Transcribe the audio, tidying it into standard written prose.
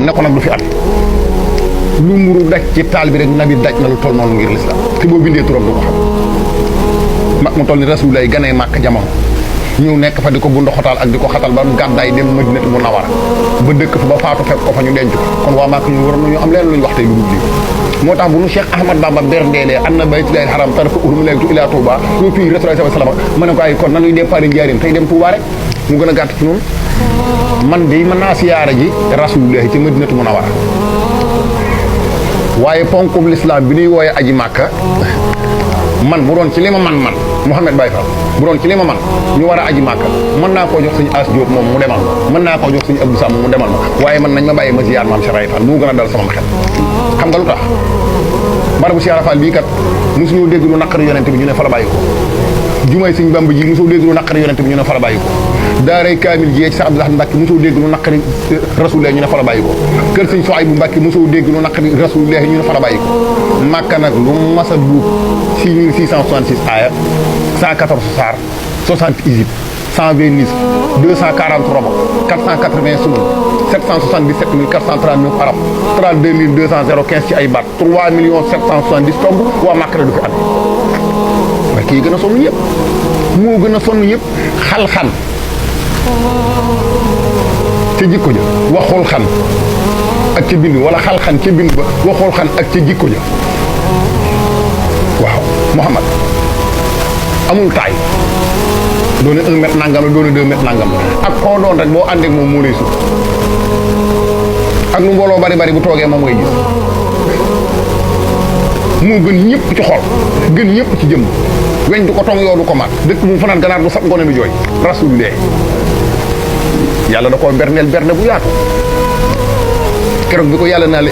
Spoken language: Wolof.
moom ne ko nag du fi am lu mburu daj ci taal bi rek nabi daj na lu toll noonu ngir lislaam te boo bindee turam du ko xam mag mu toll ni Rasulullah ganee màkk jamono ñëw nekk fa di ko bundu xotaal ak di ko xatal ba gàddaay dem Madinatu Munawwara ba dëkk fa ba faatu fekk ko fa ñu denc ko kon waa màkk ñu waroon nañu am leen lu ñu wax tey lu dul lii moo tax bu nu Cheikh Ahmad Bamba berndeelee an na baytullaahil haram tarfa uhrum leegtu ila Touba ñu fii Rasulullah sallallahu alayhi wasallam ma ne ko ay kon nanuy départ Njaaréem tey dem Touba rek mu gën a gàtt ci noonu man de mën naa siyaara ji Rasulullah ci Madinatu Munawwara waaye ponkum l'islam bi ñuy wooye aji màkka man bu doon ci li ma man Mouhamed Baye Fall bu doon ci li ma man ñu war a aji màkka mën naa koo jox suñu As Diop moom mu demal ma mën naa koo jox suñu Abdou Sam mu demal ma waaye man nañ ma bàyyi ma ziyaar maam Cheikh Fall mu gën a dal sama xel xam nga lu tax barabu Cheikh Fall bii kat mosuñoo dégg lu naqari yonent bi ñu ne fa la bàyyi ko jumaay Sëñ Bamba ji mosoo dégg lu naqari yonent bi ñu ne fa la bàyyi ko daaray kaamil ji ci Cheikh Abdoulaye Mbacke mosoo dégg lu naqari Rasulullah ñu ne fa la bàyyi ko kër Sëñ Souhaïbou Mbacke mosoo dégg lu naqari Rasulullah ñu ne fa la bàyyi ko Màkka nag lu mas a duub 6666 aaya 114 saar 60 Égypte 120 Nice 240 robo 480 sunna 777 439 arab 32 200 15 ci ay baat 3 770 tomb waa Màkka la du fi am waaye kii gën a sonn yëpp moo gën a sonn yëpp xal-xan ca jikko ja waxul xan ak ca bind wala xal-xan ca bind ba waxul xan ak ca jikko ja waaw Muhammad amul taay doone 1 mètre nangam la doone 2 mètres nangam la ak koo doon rek boo àndeek moom moo lay sut ak lu mbooloo bari bari bu toogee moom ngay gis moo gën ñëpp ci xol gën ñëpp ci jëmm weñ du ko tong yoo du ko mat dëkk bu mu fanaan ganaar du sab ngone du jooy Rasulullah yàlla da koo berneel berne bu yaatu keroog bi ko yàlla naa la